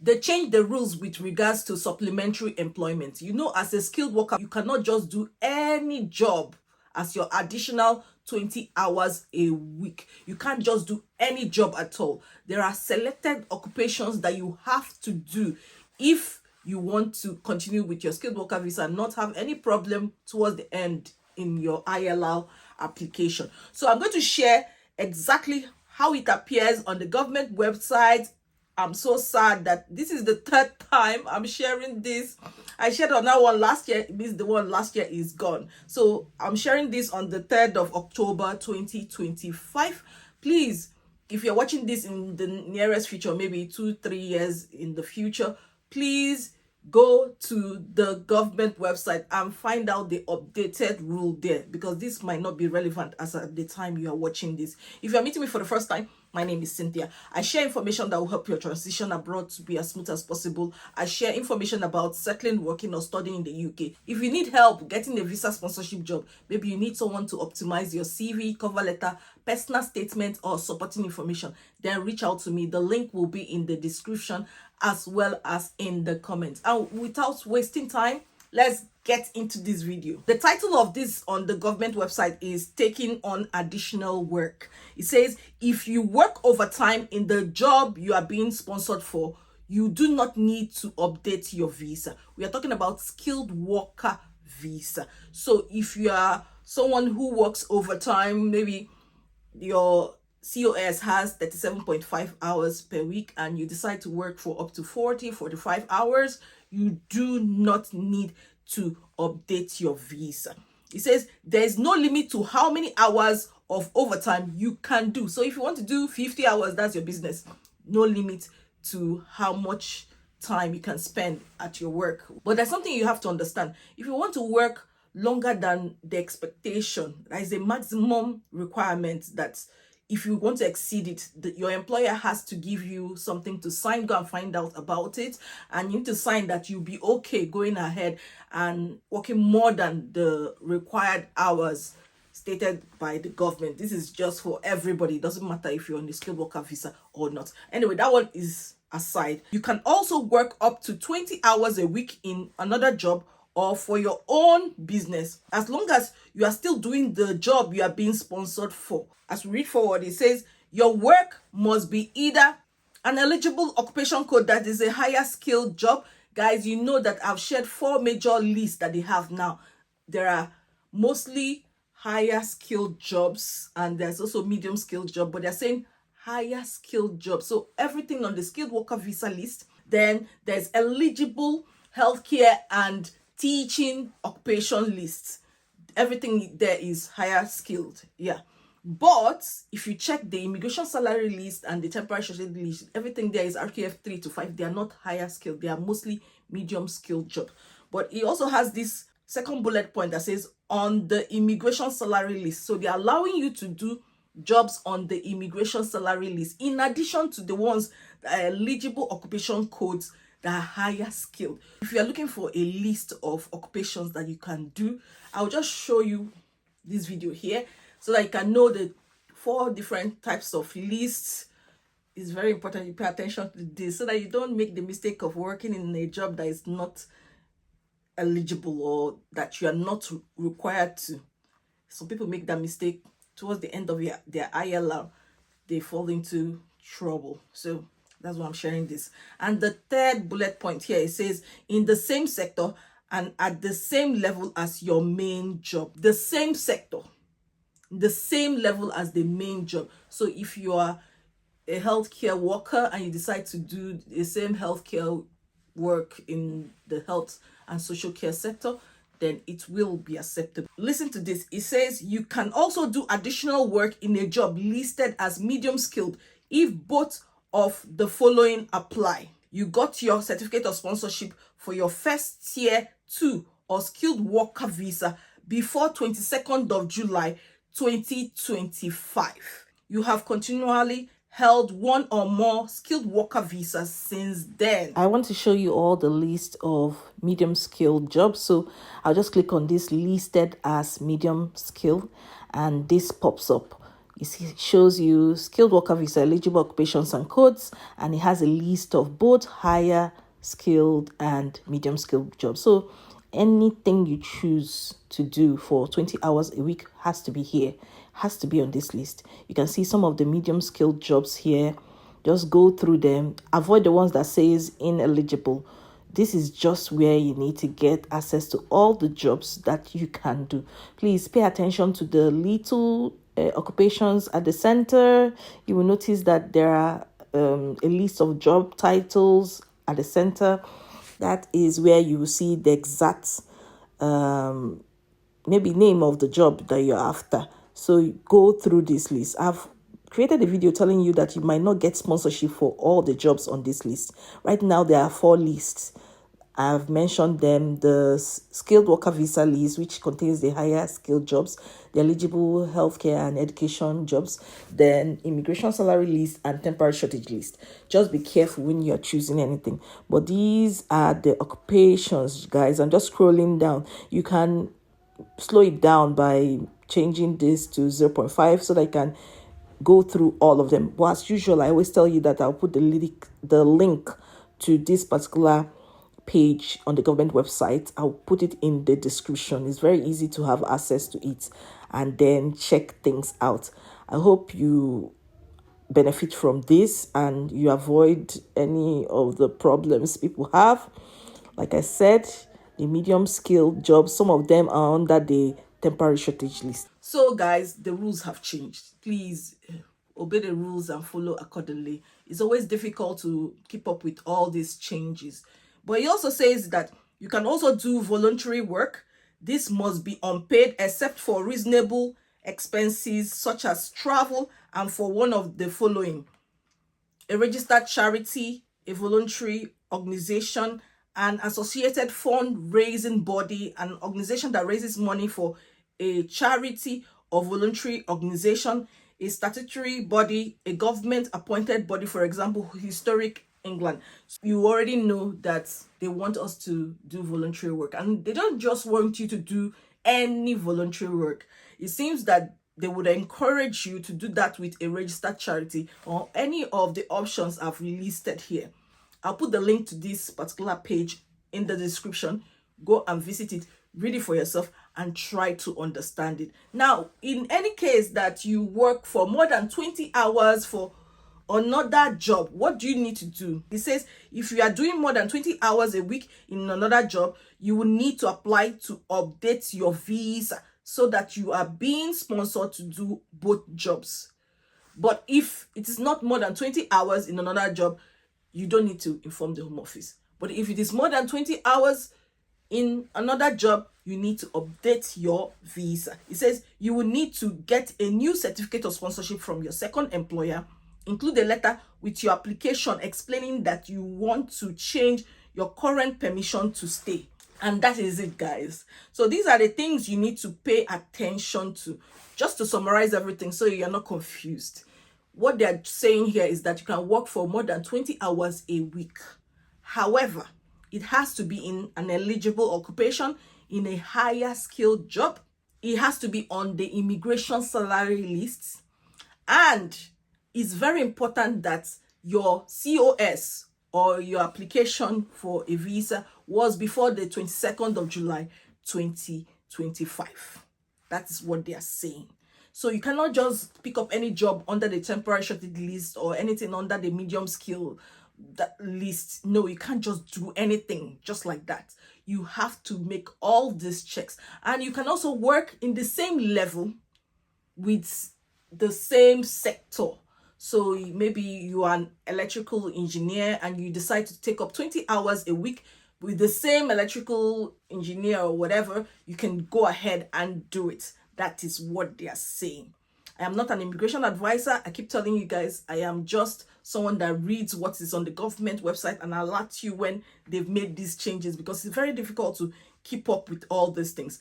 They changed the rules with regards to supplementary employment. You know, as a skilled worker, you cannot just do any job as your additional 20 hours a week. You can't just do any job at all. There are selected occupations that you have to do if you want to continue with your skilled worker visa and not have any problem towards the end in your ILR application. So I'm going to share exactly how it appears on the government website. I'm so sad that this is the third time I'm sharing this. I shared on that one last year. It means the one last year is gone. So I'm sharing this on the 3rd of October 2025. Please, if you're watching this in the nearest future, maybe 2-3 years in the future, please go to the government website and find out the updated rule there, because this might not be relevant as at the time you are watching this. If you're meeting me for the first time, my name is Cynthia. I share information that will help your transition abroad to be as smooth as possible. I share information about settling, working, or studying in the UK. If you need help getting a visa sponsorship job, maybe you need someone to optimize your CV, cover letter, personal statement, or supporting information, then reach out to me. The link will be in the description as well as in the comments. And without wasting time, let's get into this video. The title of this on the government website is Taking on Additional Work. It says, if you work overtime in the job you are being sponsored for, you do not need to update your visa. We are talking about skilled worker visa. So if you are someone who works overtime, maybe your COS has 37.5 hours per week and you decide to work for up to 45 hours, you do not need to update your visa. It says there's no limit to how many hours of overtime you can do. So if you want to do 50 hours, that's your business. No limit to how much time you can spend at your work. But there's something you have to understand. If you want to work longer than the expectation, there is a maximum requirement that if you want to exceed it, your employer has to give you something to sign. Go and find out about it, and you need to sign that you'll be okay going ahead and working more than the required hours stated by the government. This is just for everybody. It doesn't matter if you're on the skilled worker visa or not. Anyway, that one is aside. You can also work up to 20 hours a week in another job or for your own business, as long as you are still doing the job you are being sponsored for. As we read forward, it says your work must be either an eligible occupation code, that is a higher skilled job. Guys, you know that I've shared 4 major lists that they have now. There are mostly higher skilled jobs and there's also medium skilled job, but they're saying higher skilled jobs. So everything on the skilled worker visa list. Then there's eligible healthcare and teaching occupation lists. Everything there is higher skilled. Yeah. But if you check the immigration salary list and the temporary social list, everything there is RQF 3 to 5. They are not higher skilled. They are mostly medium skilled jobs. But it also has this second bullet point that says on the immigration salary list. So they're allowing you to do jobs on the immigration salary list in addition to the ones that are eligible occupation codes that are higher skilled. If you are looking for a list of occupations that you can do, I'll just show you this video here so that you can know the 4 different types of lists. It's very important you pay attention to this so that you don't make the mistake of working in a job that is not eligible or that you are not required to. Some people make that mistake towards the end of their ILR. They fall into trouble. So that's why I'm sharing this. And the 3rd bullet point here, it says in the same sector and at the same level as your main job. The same sector, the same level as the main job. So if you are a healthcare worker and you decide to do the same healthcare work in the health and social care sector, then it will be acceptable. Listen to this. It says you can also do additional work in a job listed as medium skilled if both of the following apply. You got your certificate of sponsorship for your first tier 2 or skilled worker visa before 22nd of July 2025. You have continually held 1 or more skilled worker visas since then. I want to show you all the list of medium skilled jobs. So I'll just click on this listed as medium skill and this pops up. shows you skilled worker visa eligible occupations and codes, and it has a list of both higher skilled and medium skilled jobs. So anything you choose to do for 20 hours a week has to be here, has to be on this list. You can see some of the medium skilled jobs here. Just go through them. Avoid the ones that says ineligible. This is just where you need to get access to all the jobs that you can do. Please pay attention to the little occupations at the center. You will notice that there are a list of job titles at the center. That is where you will see the exact maybe name of the job that you're after. So go through this list. I've created a video telling you that you might not get sponsorship for all the jobs on this list. Right now, there are 4 lists. I've mentioned them: the skilled worker visa list, which contains the higher skilled jobs, the eligible healthcare and education jobs, then immigration salary list, and temporary shortage list. Just be careful when you're choosing anything. But these are the occupations, guys. I'm just scrolling down. You can slow it down by changing this to 0.5 so that I can go through all of them. But as usual, I always tell you that I'll put the link to this particular page on the government website. I'll put it in the description. It's very easy to have access to it and then check things out. I hope you benefit from this and you avoid any of the problems people have. Like I said, the medium skilled jobs, some of them are under the temporary shortage list. So guys, the rules have changed. Please obey the rules and follow accordingly. It's always difficult to keep up with all these changes. But he also says that you can also do voluntary work. This must be unpaid except for reasonable expenses such as travel and for one of the following: a registered charity, a voluntary organization, an associated fundraising body, an organization that raises money for a charity or voluntary organization, a statutory body, a government appointed body, for example, Historic England. You already know that they want us to do voluntary work, and they don't just want you to do any voluntary work. It seems that they would encourage you to do that with a registered charity or any of the options I've listed here. I'll put the link to this particular page in the description. Go and visit it, read it for yourself, and try to understand it. Now, in any case that you work for more than 20 hours for another job, what do you need to do? It says if you are doing more than 20 hours a week in another job, you will need to apply to update your visa so that you are being sponsored to do both jobs. But if it is not more than 20 hours in another job, you don't need to inform the Home Office. But if it is more than 20 hours in another job, you need to update your visa. It says you will need to get a new certificate of sponsorship from your second employer. Include a letter with your application explaining that you want to change your current permission to stay. And that is it, guys. So these are the things you need to pay attention to. Just to summarize everything so you're not confused. What they're saying here is that you can work for more than 20 hours a week. However, it has to be in an eligible occupation, in a higher skilled job. It has to be on the immigration salary list. And it's very important that your COS or your application for a visa was before the 22nd of July 2025. That is what they are saying. So you cannot just pick up any job under the temporary shortage list or anything under the medium skill list. No, you can't just do anything just like that. You have to make all these checks. And you can also work in the same level with the same sector. So maybe you are an electrical engineer and you decide to take up 20 hours a week with the same electrical engineer or whatever. You can go ahead and do it. That is what they are saying. I am not an immigration advisor. I keep telling you guys, I am just someone that reads what is on the government website and alert you when they've made these changes, because it's very difficult to keep up with all these things.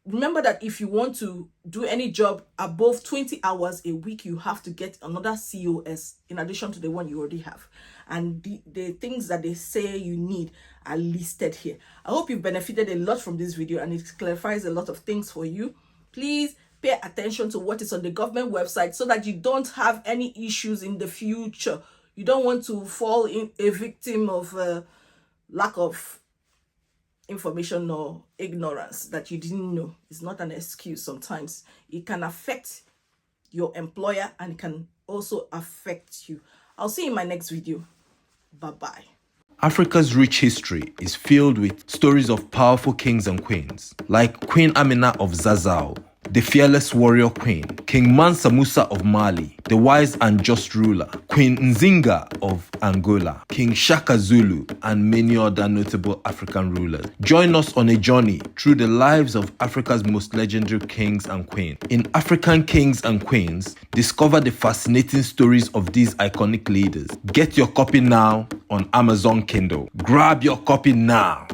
Remember that if you want to do any job above 20 hours a week, you have to get another COS in addition to the one you already have. And the things that they say you need are listed here. I hope you've benefited a lot from this video and it clarifies a lot of things for you. Please Pay attention to what is on the government website so that you don't have any issues in the future. You don't want to fall in a victim of lack of information or ignorance that you didn't know. It's not an excuse. Sometimes it can affect your employer and it can also affect you. I'll see you in my next video. Bye-bye. Africa's rich history is filled with stories of powerful kings and queens, like Queen Amina of Zazzau, the fearless warrior queen, King Mansa Musa of Mali, the wise and just ruler, Queen Nzinga of Angola, King Shaka Zulu, and many other notable African rulers. Join us on a journey through the lives of Africa's most legendary kings and queens. In African Kings and Queens, discover the fascinating stories of these iconic leaders. Get your copy now on Amazon Kindle. Grab your copy now.